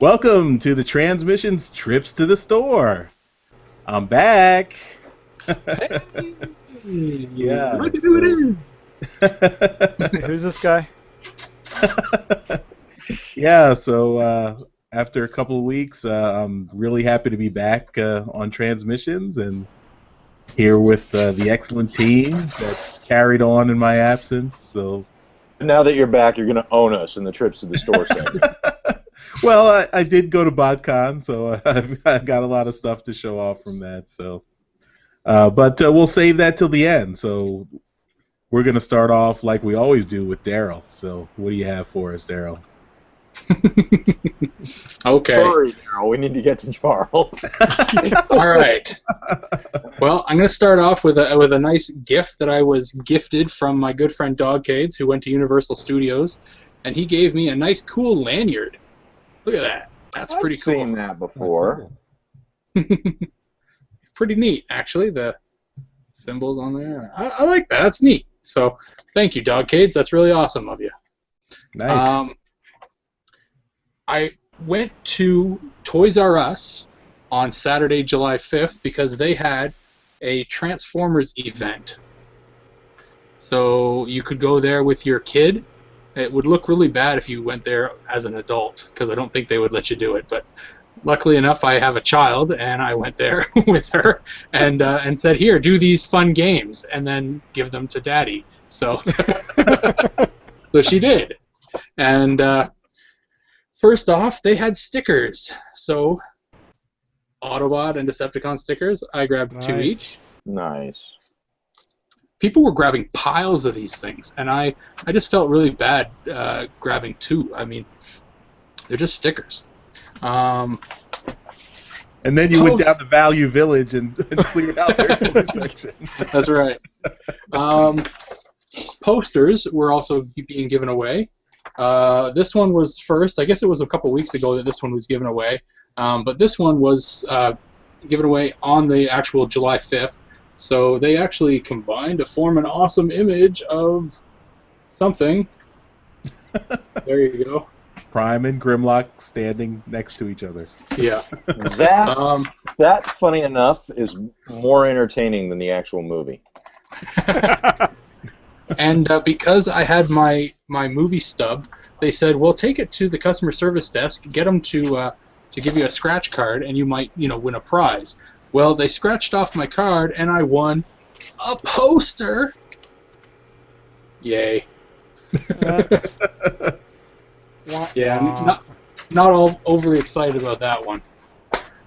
Welcome to the TransMissions Trips to the Store. I'm back. Hey, Yeah. look at who it is. Who's this guy? Yeah, so after a couple of weeks, I'm really happy to be back on TransMissions and here with the excellent team that carried on in my absence. So, now that you're back, you're going to own us in the trips to the store segment. well, I did go to BotCon, so I've got a lot of stuff to show off from that. So, but we'll save that till the end. So we're going to start off like we always do with Darryl. So what do you have for us, Darryl? Okay. Hurry, Darryl. We need to get to Charles. All right. Well, I'm going to start off with a nice gift that I was gifted from my good friend Dogcades, who went to Universal Studios, and he gave me a nice, cool lanyard. Look at that. That's pretty cool. I've seen that before. Pretty neat, actually. The symbols on there. I like that. That's neat. So, thank you, Dogcades. That's really awesome of you. Nice. I went to Toys R Us on Saturday, July 5th, because they had a Transformers event. So you could go there with your kid. It would look really bad if you went there as an adult, because I don't think they would let you do it. But luckily enough, I have a child, and I went there with her and said, "Here, do these fun games, and then give them to Daddy." So, so she did. And first off, they had stickers. So, Autobot and Decepticon stickers. I grabbed 2 each. Nice. People were grabbing piles of these things, and I just felt really bad grabbing 2. I mean, they're just stickers. And then you went down to Value Village and cleared out their toy section. That's right. Posters were also being given away. This one was first. I guess it was a couple weeks ago that this one was given away. But this one was given away on the actual July 5th. So they actually combined to form an awesome image of something. There you go. Prime and Grimlock standing next to each other. Yeah. That, funny enough, is more entertaining than the actual movie. And because I had my movie stub, they said, "Well, take it to the customer service desk, get them to give you a scratch card, and you might, win a prize." Well, they scratched off my card, and I won a poster. Yay! Yeah, not all overly excited about that one.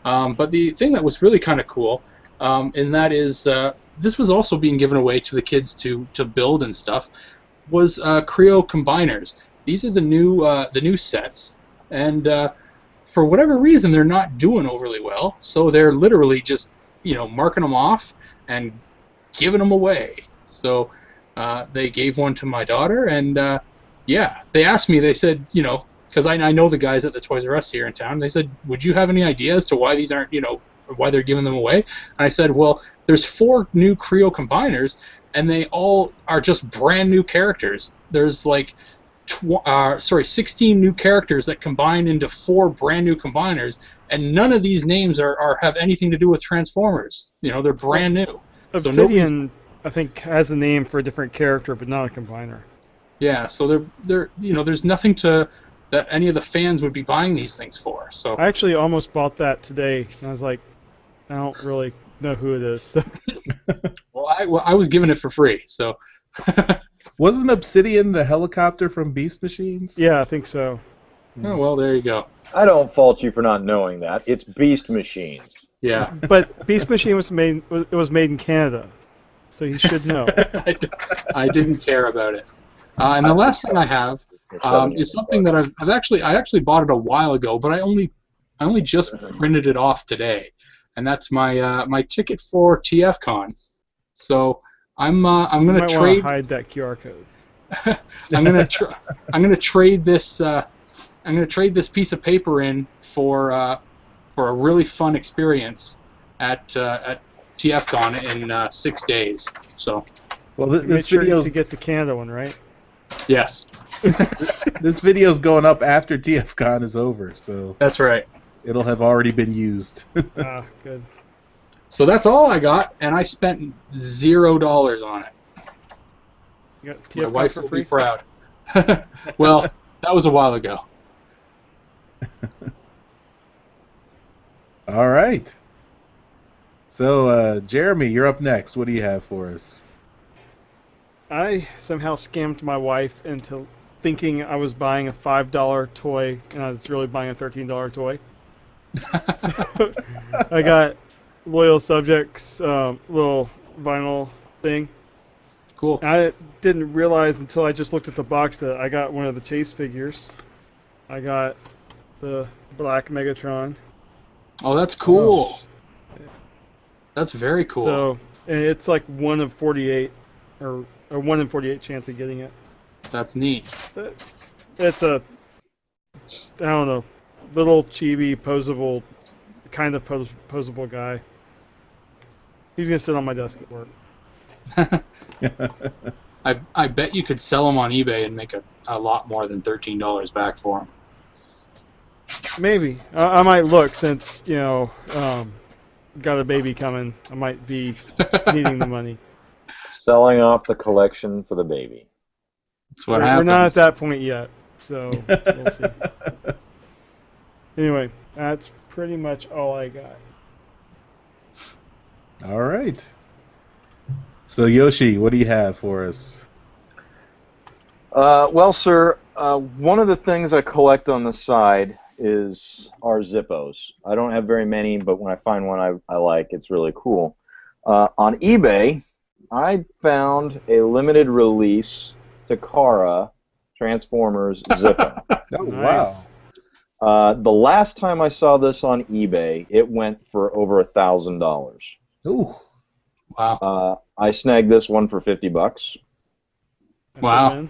But the thing that was really kind of cool, and that is. This was also being given away to the kids to build and stuff, was Creo combiners. These are the new sets, and for whatever reason they're not doing overly well, so they're literally just marking them off and giving them away. So they gave one to my daughter, and yeah, they asked me. They said, because I know the guys at the Toys R Us here in town. They said, "Would you have any idea as to why these aren't why they're giving them away?" And I said, well, there's 4 new Creo combiners, and they all are just brand new characters. There's like 16 new characters that combine into 4 brand new combiners, and none of these names have anything to do with Transformers. They're brand new. Obsidian, I think, has a name for a different character, but not a combiner. Yeah, so they're there's nothing that any of the fans would be buying these things for. So I actually almost bought that today, and I was like, I don't really know who it is. So. Well, I was given it for free, so. Wasn't Obsidian the helicopter from Beast Machines? Yeah, I think so. Oh, well, there you go. I don't fault you for not knowing that. It's Beast Machines. Yeah. But Beast Machine was made in Canada, so you should know. I didn't care about it. And the last thing I have is something that I actually bought it a while ago, but I only just printed it off today, and that's my ticket for TFCon. So I'm gonna trade. Want to hide that QR code. I'm gonna trade this. I'm gonna trade this piece of paper in for a really fun experience at TFCon in 6 days. So. Well, this video to get the Canada one, right? Yes. This video's going up after TFCon is over, so That's right. it'll have already been used. Good. So that's all I got, and I spent $0 on it. You got My TFCon wife for will free? be proud. Well, that was a while ago. All right. So, Jeremy, you're up next. What do you have for us? I somehow scammed my wife into thinking I was buying a $5 toy, and I was really buying a $13 toy. So, I got Loyal Subjects little vinyl thing. Cool. I didn't realize until I just looked at the box that I got one of the Chase figures. I got the Black Megatron. Oh, that's cool. That's very cool. So and it's like 1 in 48, or a 1 in 48 chance of getting it. That's neat. It's a, I don't know, little chibi, posable, kind of posable guy. He's gonna sit on my desk at work. I bet you could sell them on eBay and make a lot more than $13 back for them. Maybe I might look since got a baby coming. I might be needing the money. Selling off the collection for the baby. That's what We're happens. not at that point yet, so we'll see. Anyway, that's pretty much all I got. All right. So, Yoshi, what do you have for us? Well, sir, one of the things I collect on the side are Zippos. I don't have very many, but when I find one I like, it's really cool. On eBay, I found a limited release Takara Transformers Zippo. Oh, Nice. wow. The last time I saw this on eBay, it went for over $1,000. Ooh. Wow. I snagged this one for $50. That's Wow. it, man.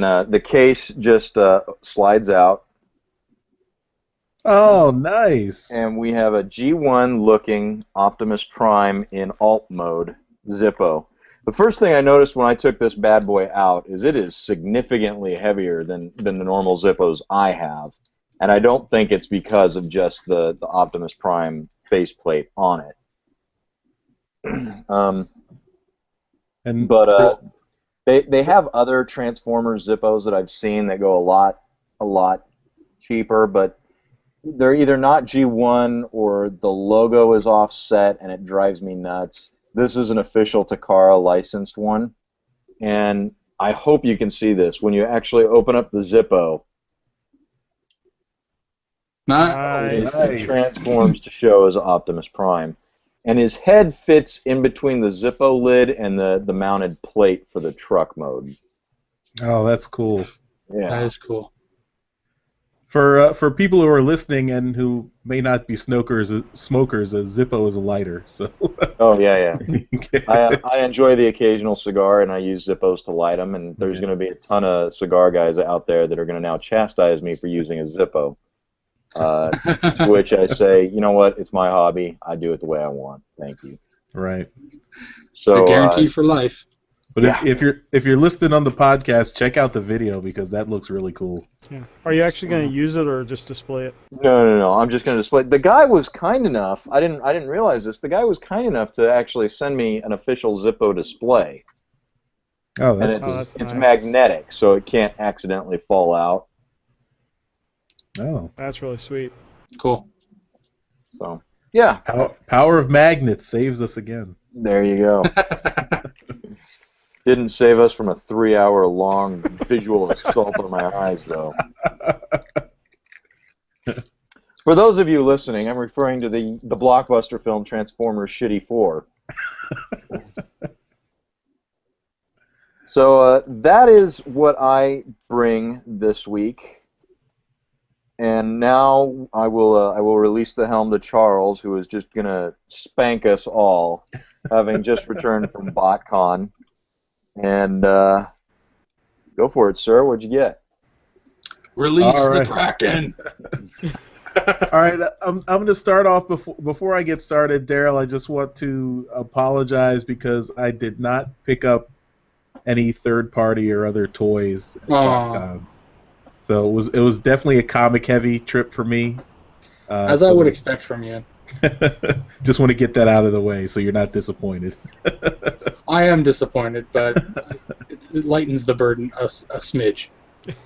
And the case just slides out, Oh, nice. and we have a G1 looking Optimus Prime in alt mode Zippo. The first thing I noticed when I took this bad boy out is it is significantly heavier than the normal Zippos I have, and I don't think it's because of just the Optimus Prime faceplate on it. But they have other Transformers Zippos that I've seen that go a lot cheaper, but they're either not G1 or the logo is offset and it drives me nuts. This is an official Takara licensed one, and I hope you can see this when you actually open up the Zippo. Nice. It transforms to show as Optimus Prime. And his head fits in between the Zippo lid and the mounted plate for the truck mode. Oh, that's cool. Yeah. That is cool. For people who are listening and who may not be smokers, a Zippo is a lighter. So. Oh yeah. I enjoy the occasional cigar, and I use Zippos to light them. And there's going to be a ton of cigar guys out there that are going to now chastise me for using a Zippo. To which I say, you know what? It's my hobby. I do it the way I want. Thank you. Right. So They're guaranteed for life. But Yeah. if you're listening on the podcast, check out the video because that looks really cool. Yeah. Are you actually going to use it or just display it? No. I'm just going to display. The guy was kind enough. I didn't realize this. The guy was kind enough to actually send me an official Zippo display, Oh, and that's that's it's nice. magnetic, so it can't accidentally fall out. oh. That's really sweet. Cool. So yeah, Power of magnets saves us again. there you go. Didn't save us from a 3-hour-long visual assault on my eyes, though. For those of you listening, I'm referring to the blockbuster film Transformers Shitty 4. So that is what I bring this week. And now I will release the helm to Charles, who is just going to spank us all, having just returned from BotCon. And go for it, sir. What'd you get? Release All the right. Kraken. All right, I'm going to start off before I get started, Darryl. I just want to apologize because I did not pick up any third party or other toys at Aw. BotCon. So it was definitely a comic heavy trip for me. As I would expect from you. Just want to get that out of the way so you're not disappointed. I am disappointed, but it lightens the burden a smidge.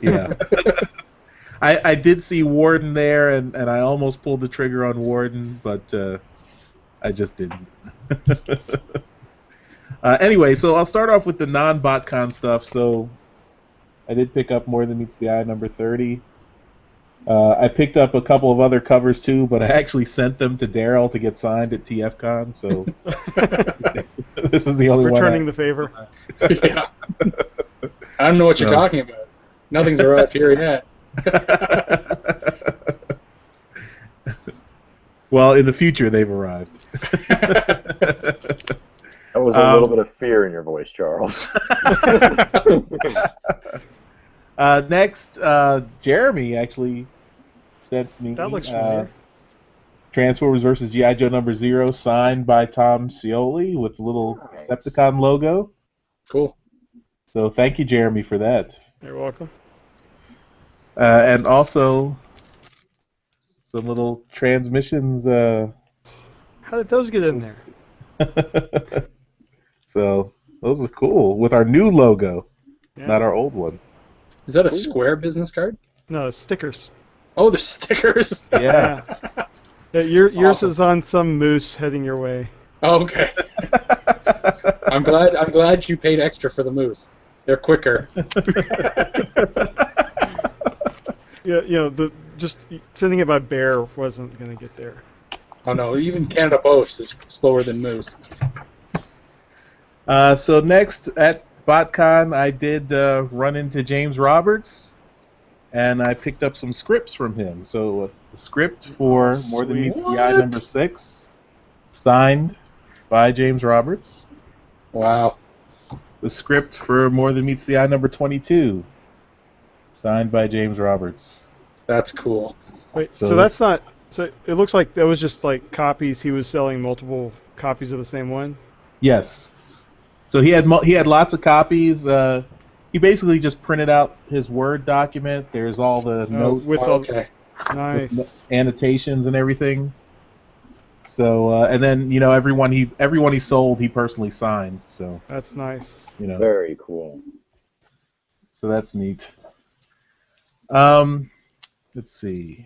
Yeah. I did see Warden there, and I almost pulled the trigger on Warden, but I just didn't. Anyway, so I'll start off with the non-BotCon stuff. So I did pick up More Than Meets the Eye number 30. I picked up a couple of other covers too, but I actually sent them to Darryl to get signed at TFCon. So this is the only Returning the favor. Yeah. I don't know what you're talking about. Nothing's arrived here yet. Well, in the future, they've arrived. That was a little bit of fear in your voice, Charles. Next, Jeremy actually sent me That looks familiar. Transformers vs. G.I. Joe number 0, signed by Tom Scioli with the little Nice. Decepticon logo. Cool. So thank you, Jeremy, for that. You're welcome. And also some little transmissions. How did those get in there? So those are cool with our new logo, Yeah. not our old one. Is that a Square business card? No, stickers. Oh, the stickers. Yeah. Yeah, yours Awesome. is on some moose heading your way. Oh, okay. I'm glad you paid extra for the moose. They're quicker. Yeah, just sending it by bear wasn't gonna get there. Oh no, even Canada Post is slower than moose. So next at BotCon, I did run into James Roberts, and I picked up some scripts from him. So a script for More Than Meets the Eye number 6, signed by James Roberts. Wow. The script for More Than Meets the Eye number 22, signed by James Roberts. That's cool. Wait, So so that's not. So it looks like that was just like copies. He was selling multiple copies of the same one. Yes. So he had lots of copies. He basically just printed out his Word document. There's all the notes, with Oh, okay. Nice. with annotations and everything. So and then everyone he sold, he personally signed. So That's nice. Very cool. so that's neat. Let's see.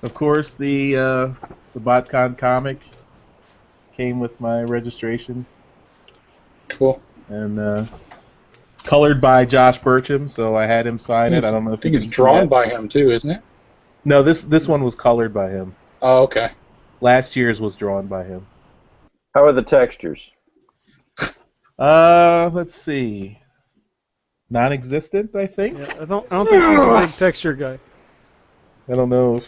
Of course, the BotCon comic came with my registration Cool. and colored by Josh Burcham, so I had him sign it. I don't know if I think you it's can see drawn that. by him too, isn't it? No, this one was colored by him. Oh, okay. Last year's was drawn by him. How are the textures? Let's see. Non-existent, I think. Yeah, I don't think he's a big texture guy. I don't know if.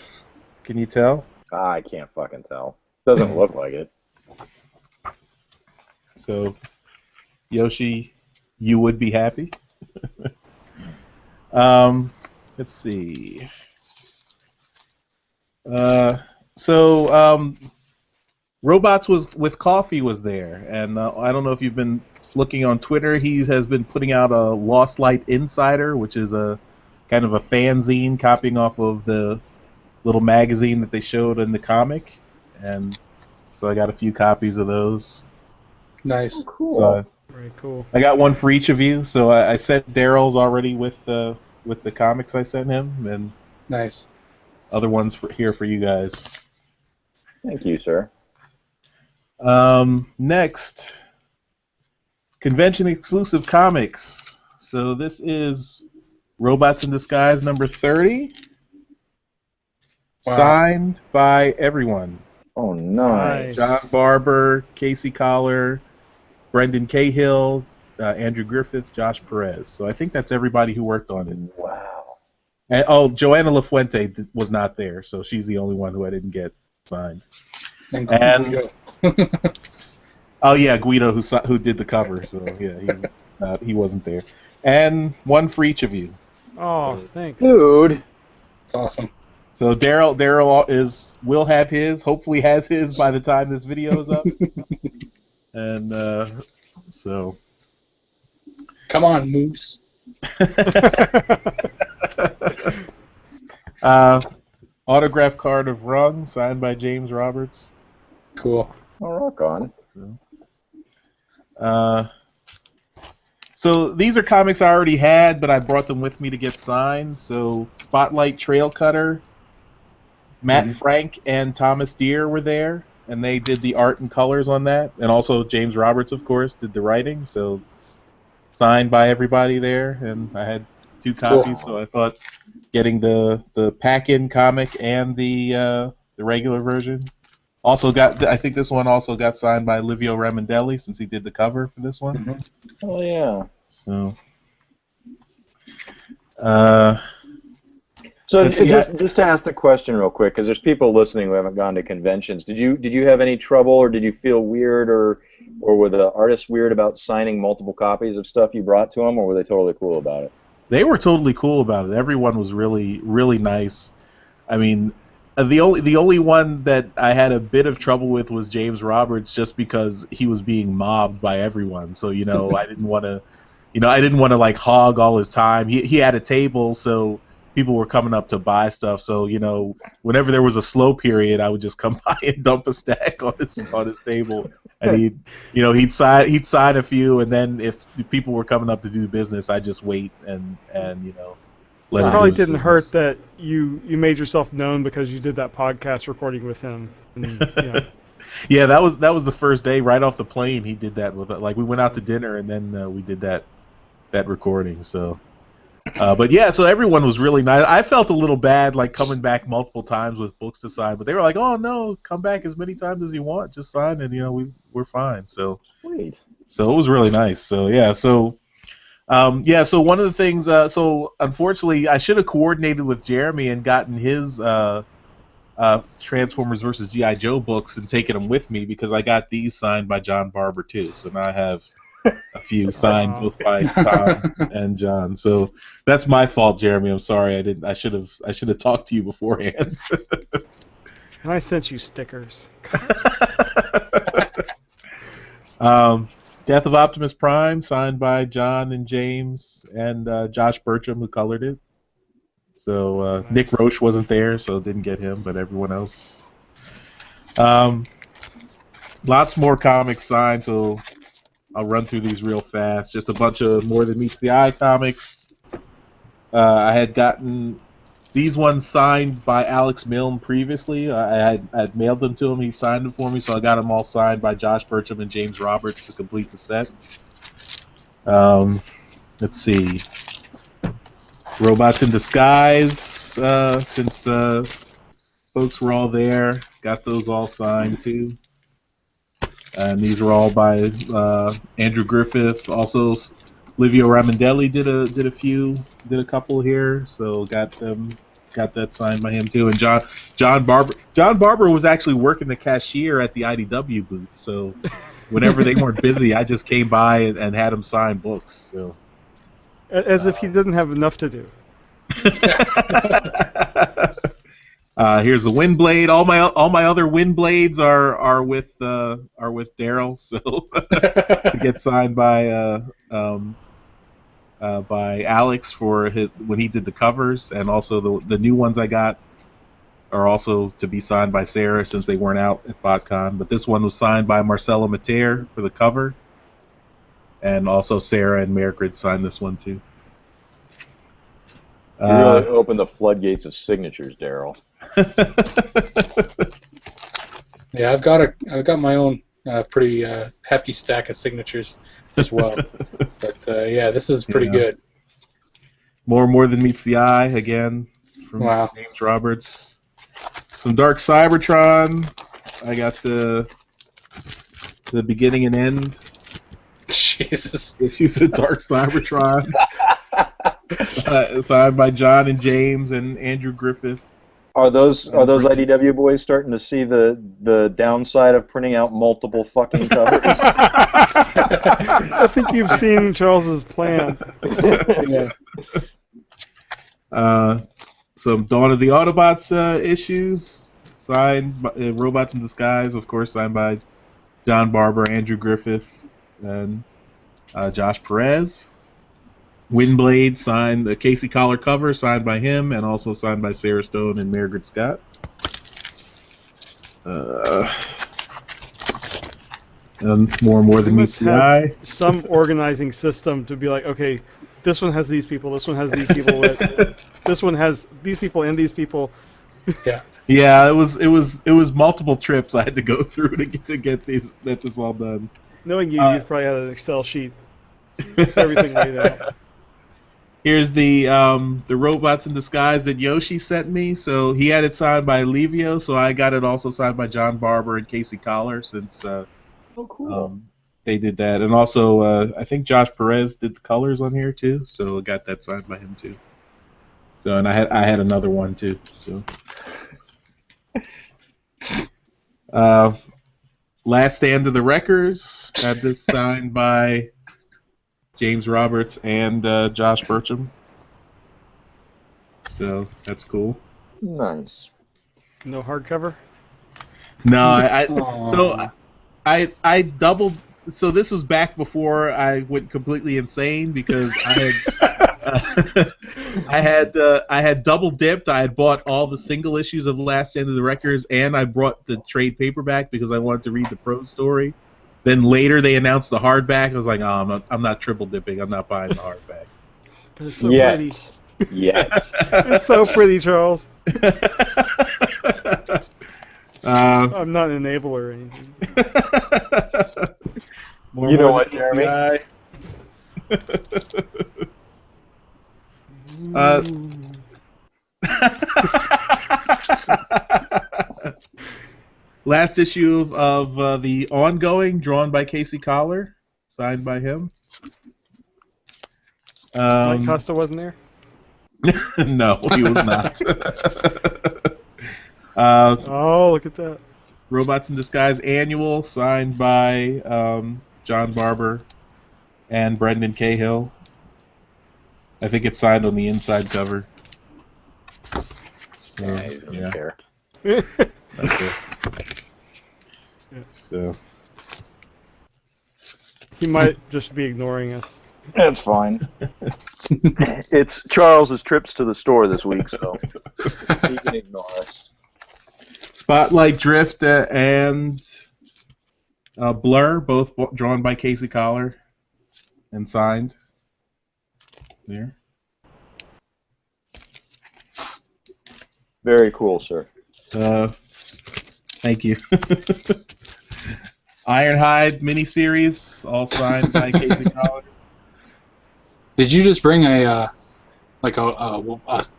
Can you tell? I can't fucking tell. Doesn't look like it. So, Yoshi, you would be happy. Let's see. Robots with Coffee was there, and I don't know if you've been looking on Twitter. He has been putting out a Lost Light Insider, which is a kind of a fanzine copying off of the little magazine that they showed in the comic, and so I got a few copies of those. Nice. Cool. So Very cool. I got one for each of you. So I sent Darryl's already with the comics I sent him, and Nice. other ones here for you guys. Thank you, sir. Next, convention exclusive comics. So this is Robots in Disguise number 30, Wow. signed by everyone. Oh, nice. John Barber, Casey Collar, Brendan Cahill, Andrew Griffith, Josh Perez. So I think that's everybody who worked on it. Wow. And Joanna LaFuente was not there, so she's the only one who I didn't get signed. And And- Oh yeah, Guido who did the cover. So yeah, he wasn't there. And one for each of you. Oh, thanks. Dude. It's awesome. So Darryl will have his. Hopefully has his by the time this video is up. And So. Come on, Moose. Autograph card of Rung, signed by James Roberts. Cool. Oh, rock on. So these are comics I already had, but I brought them with me to get signed. So Spotlight Trail Cutter, Matt Frank and Thomas Deere were there, and they did the art and colors on that. And also James Roberts, of course, did the writing. So signed by everybody there, and I had 2 copies. So I thought getting the pack-in comic and the regular version. Also I think this one also got signed by Livio Ramondelli since he did the cover for this one. Oh yeah. So. So just to ask the question real quick, because there's people listening who haven't gone to conventions. Did you have any trouble, or did you feel weird, or were the artists weird about signing multiple copies of stuff you brought to them, or were they totally cool about it? They were totally cool about it. Everyone was really, really nice. I mean, the only one that I had a bit of trouble with was James Roberts, just because he was being mobbed by everyone. So I didn't want to, like hog all his time. He had a table, so people were coming up to buy stuff. So whenever there was a slow period, I would just come by and dump a stack on his table, and he'd sign a few, and then if people were coming up to do business, I'd just wait and let it him probably do didn't business. hurt that you made yourself known because you did that podcast recording with him. And, Yeah, that was the first day right off the plane. He did that with we went out to dinner, and then we did that recording. So. But yeah, so everyone was really nice. I felt a little bad, like coming back multiple times with books to sign, but they were like, "Oh no, come back as many times as you want, just sign, and we're fine." So, Sweet. So it was really nice. So yeah, so so one of the things, so unfortunately, I should have coordinated with Jeremy and gotten his Transformers versus GI Joe books and taken them with me, because I got these signed by John Barber too. So now I have a few signed both by Tom and John. So that's my fault, Jeremy. I'm sorry. I should have talked to you beforehand. and I sent you stickers. Death of Optimus Prime, signed by John and James and Josh Bertram, who colored it. So Nice. Nick Roche wasn't there, so didn't get him, but everyone else. Lots more comics signed, so I'll run through these real fast. Just a bunch of More Than Meets the Eye comics. I had gotten these ones signed by Alex Milne previously. I had mailed them to him. He signed them for me, so I got them all signed by Josh Bertram and James Roberts to complete the set. Let's see. Robots in Disguise, since folks were all there. Got those all signed, too. And these were all by Andrew Griffith. Also, Livio Ramondelli did a couple here, so got that signed by him too. And John Barber was actually working the cashier at the IDW booth, so whenever they weren't busy, I just came by and had him sign books. So As if he didn't have enough to do. Here's the Wind Blade. All my other Wind Blades are with Darryl, so to get signed by Alex for when he did the covers, and also the new ones I got are also to be signed by Sarah since they weren't out at BotCon. But this one was signed by Marcella Mater for the cover, and also Sarah and Merrick signed this one too. You really opened the floodgates of signatures, Darryl. Yeah, I've got my own pretty hefty stack of signatures as well. But yeah, this is pretty good. More Than Meets the Eye again from James Roberts. Some Dark Cybertron. I got the beginning and end. Jesus. Issues of Dark Cybertron. Signed by John and James and Andrew Griffith. Are those IDW boys starting to see the downside of printing out multiple fucking covers? I think you've seen Charles's plan. Yeah. Some Dawn of the Autobots issues signed by Robots in Disguise, of course, signed by John Barber, Andrew Griffith, and Josh Perez. Windblade signed the Casey Collar cover signed by him and also signed by Sarah Stone and Margaret Scott. And more than meets the eye. Some organizing system to be like, okay, this one has these people, this one has these people, this one has these people and these people. Yeah. Yeah, it was multiple trips I had to go through to get this all done. Knowing you, you probably had an Excel sheet with everything laid out. Here's the robots in disguise that Yoshi sent me. So he had it signed by Livio, so I got it also signed by John Barber and Casey Collar since oh, cool. They did that. And also I think Josh Perez did the colors on here too, so I got that signed by him too. So and I had another one too. So Last Stand of the Wreckers had this signed by James Roberts and Josh Burcham. So that's cool. Nice. No hardcover? No, I doubled. So this was back before I went completely insane because I had double dipped. I had bought all the single issues of Last Stand of the Wreckers, and I brought the trade paperback because I wanted to read the prose story. Then later they announced the hardback. I was like, oh, I'm not triple dipping. I'm not buying the hardback. But it's so pretty. Yes. It's so pretty, Charles. I'm not an enabler or anything. You know what, Jeremy? Last issue of the ongoing, drawn by Casey Collar, signed by him. Mike Costa wasn't there? No, he was not. Oh, look at that. Robots in Disguise Annual, signed by John Barber and Brendan Cahill. I think it's signed on the inside cover. So, I don't care. Okay. So He might just be ignoring us. That's fine. It's Charles's trips to the store this week, so he can ignore us. Spotlight Drift and Blur, both drawn by Casey Collar and signed. There. Very cool, sir. Thank you. Ironhide miniseries, all signed by Casey Collar. Did you just bring a white box?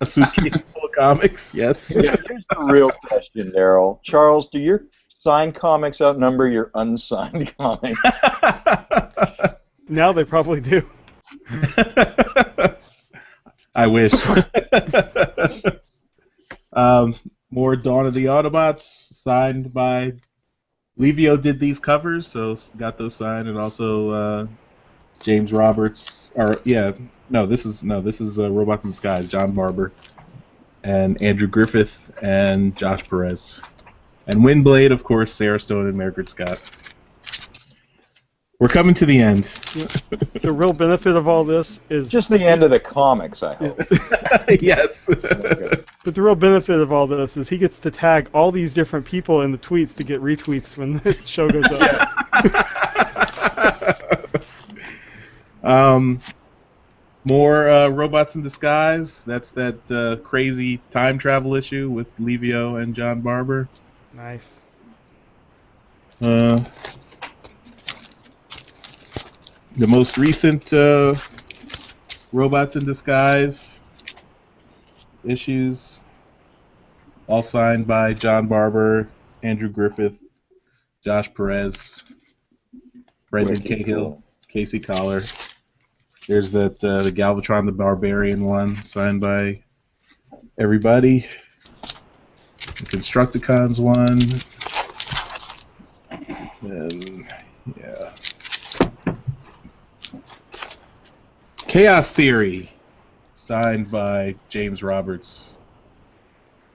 A suitcase full of comics, yes. Yeah, here's the real question, Darryl. Charles, do your signed comics outnumber your unsigned comics? Now they probably do. I wish. More Dawn of the Autobots, signed by Livio. Did these covers, so got those signed, and also James Roberts. This is Robots in Disguise. John Barber and Andrew Griffith and Josh Perez, and Windblade, of course, Sarah Stone and Margaret Scott. We're coming to the end. The real benefit of all this is Just the end of the comics, I hope. Yes. But the real benefit of all this is he gets to tag all these different people in the tweets to get retweets when the show goes up. More Robots in Disguise. That's that crazy time travel issue with Livio and John Barber. Nice. The most recent Robots in Disguise issues, all signed by John Barber, Andrew Griffith, Josh Perez, Brendan Cahill, Casey Collar. There's that the Galvatron the Barbarian one, signed by everybody. The Constructicons one. And yeah. Chaos Theory, signed by James Roberts.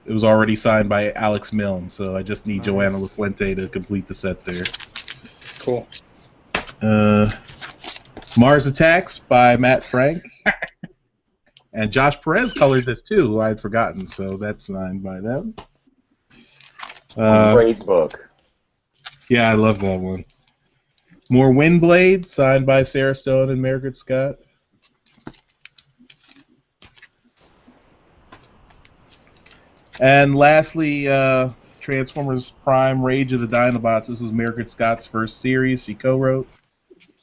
It was already signed by Alex Milne, so I just need Joanna LaFuente to complete the set there. Cool. Mars Attacks by Matt Frank. And Josh Perez colored this too, who I had forgotten, so that's signed by them. Great book. Yeah, I love that one. More Windblade, signed by Sarah Stone and Margaret Scott. And lastly, Transformers Prime Rage of the Dinobots. This is Margaret Scott's first series she co-wrote.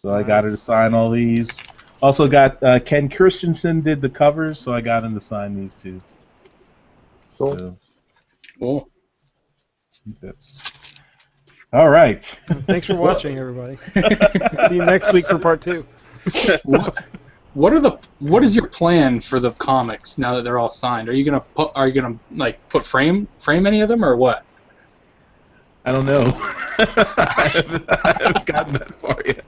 So I got her to sign all these. Also got Ken Christensen did the covers, so I got him to sign these too. Cool. So, Cool. that's all right. Thanks for watching, everybody. See you next week for part 2. What is your plan for the comics now that they're all signed? Are you gonna put frame any of them or what? I don't know. I haven't gotten that far yet.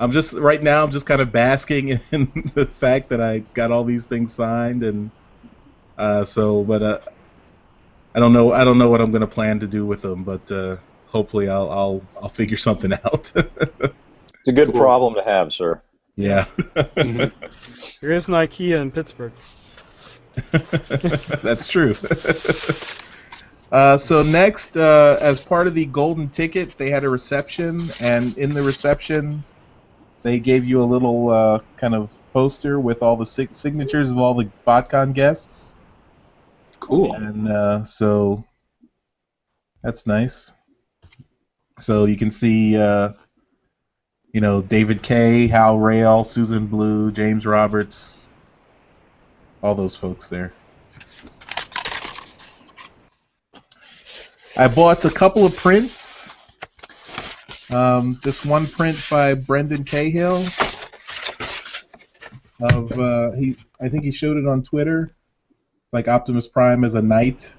I'm just kind of basking in the fact that I got all these things signed, and I don't know what I'm gonna plan to do with them, but hopefully I'll figure something out. It's a good problem to have, sir. Yeah. Mm-hmm. There is an IKEA in Pittsburgh. That's true. So next, as part of the golden ticket, they had a reception, and in the reception, they gave you a little kind of poster with all the signatures of all the BotCon guests. Cool. And so that's nice. So you can see, David Kay, Hal Rail, Susan Blue, James Roberts, all those folks there. I bought a couple of prints. This one print by Brendan Cahill of I think he showed it on Twitter, like Optimus Prime as a knight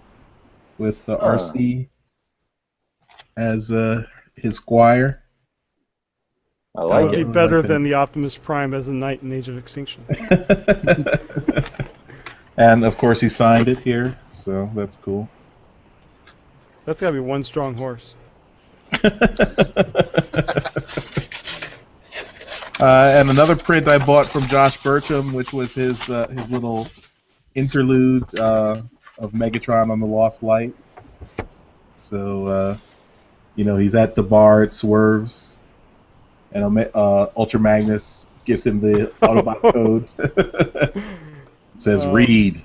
with RC as his squire. I like That would it. be better than the Optimus Prime as a knight in Age of Extinction. And of course he signed it here, so that's cool. That's got to be one strong horse. And another print I bought from Josh Burcham, which was his little interlude of Megatron on the Lost Light. So, he's at the bar, it swerves, and Ultra Magnus gives him the Autobot code. It says read. I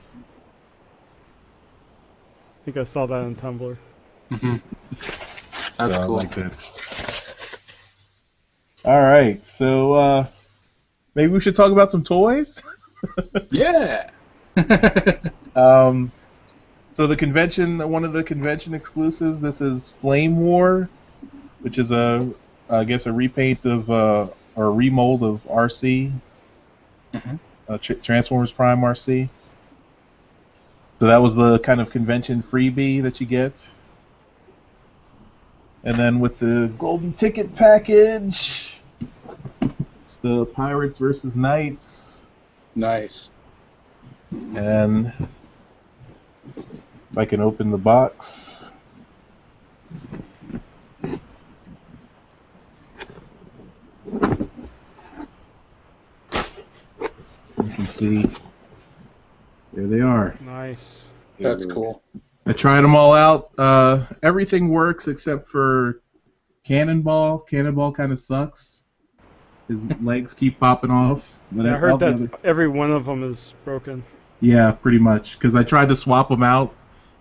think I saw that on Tumblr. Mm-hmm. That's so cool. I like that. All right, so maybe we should talk about some toys. Yeah. So the convention, one of the convention exclusives, this is Flame War, which is I guess a repaint of or a remold of RC, Transformers Prime RC. So that was the kind of convention freebie that you get. And then with the golden ticket package, it's the Pirates versus Knights. Nice. And if I can open the box. You can see, there they are. Nice. That's cool. I tried them all out. Everything works except for Cannonball. Cannonball kind of sucks. His legs keep popping off. But I heard that every one of them is broken. Yeah, pretty much. Because I tried to swap them out,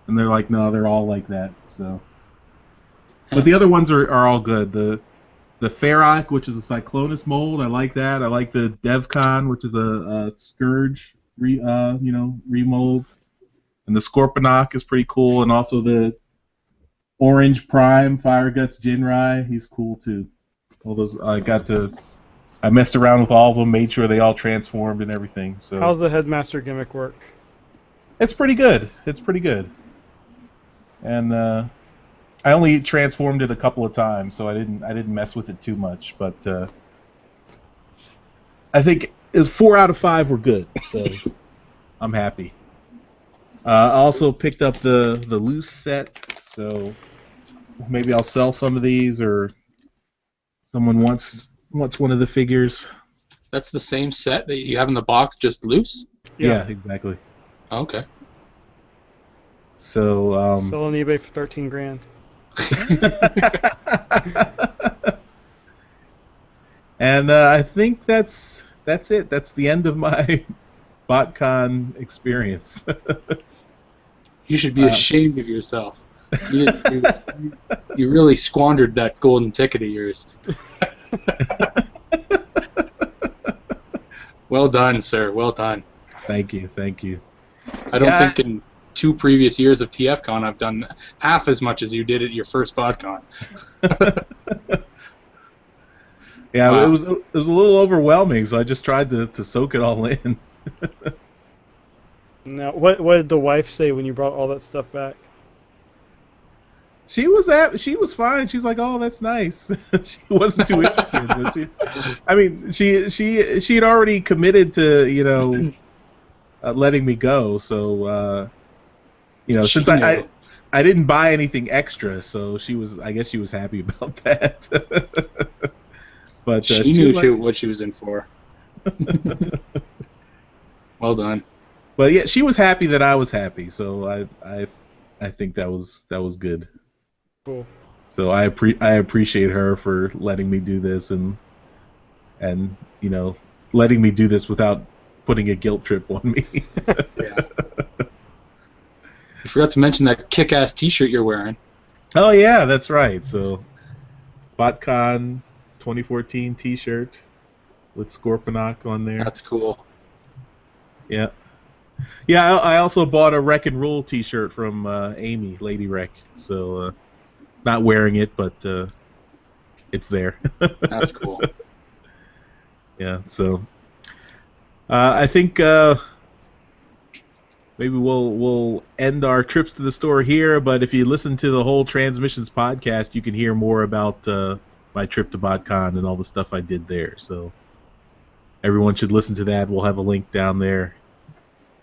and they're like, no, they're all like that. So, but the other ones are all good. The Ferroc, which is a Cyclonus mold, I like that. I like the DevCon, which is a Scourge remold. And the Scorponok is pretty cool, and also the Orange Prime Fire Guts Jinrai, he's cool too. All those I messed around with all of them, made sure they all transformed and everything. So how's the Headmaster gimmick work? it's pretty good. It's pretty good. And I only transformed it a couple of times, so I didn't mess with it too much. But I think 4 out of 5 were good, so I'm happy. I also picked up the loose set, so maybe I'll sell some of these or Someone wants one of the figures. That's the same set that you have in the box, just loose? Yeah, exactly. Okay. So Sell on eBay for 13 grand. And I think that's it. That's the end of my BotCon experience. You should be ashamed of yourself. You really squandered that golden ticket of yours. Well done, sir. Well done. Thank you. I don't think in 2 previous years of TFCon I've done half as much as you did at your first BotCon. Yeah, Wow. it was a little overwhelming, so I just tried to soak it all in. Now, what did the wife say when you brought all that stuff back? She was fine. She's like, "Oh, that's nice." She wasn't too interested. But she had already committed to letting me go. So since I didn't buy anything extra, so I guess she was happy about that. But she knew what she was in for. Well done. But yeah, she was happy that I was happy. So I think that was good. Cool. So I appreciate her for letting me do this and letting me do this without putting a guilt trip on me. Yeah. You forgot to mention that kick-ass T-shirt you're wearing. Oh yeah, that's right. So BotCon 2014 T-shirt with Scorponok on there. That's cool. Yeah. Yeah, I also bought a Wreck and Roll T-shirt from Amy, Lady Wreck. So not wearing it, but it's there. That's cool. Yeah. So I think maybe we'll end our trips to the store here. But if you listen to the whole TransMissions podcast, you can hear more about my trip to BotCon and all the stuff I did there. So everyone should listen to that. We'll have a link down there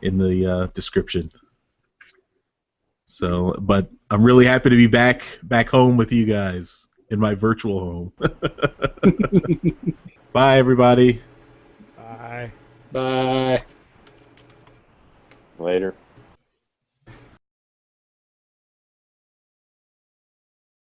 in the description. So, but I'm really happy to be back home with you guys in my virtual home. Bye, everybody. Bye. Bye. Later.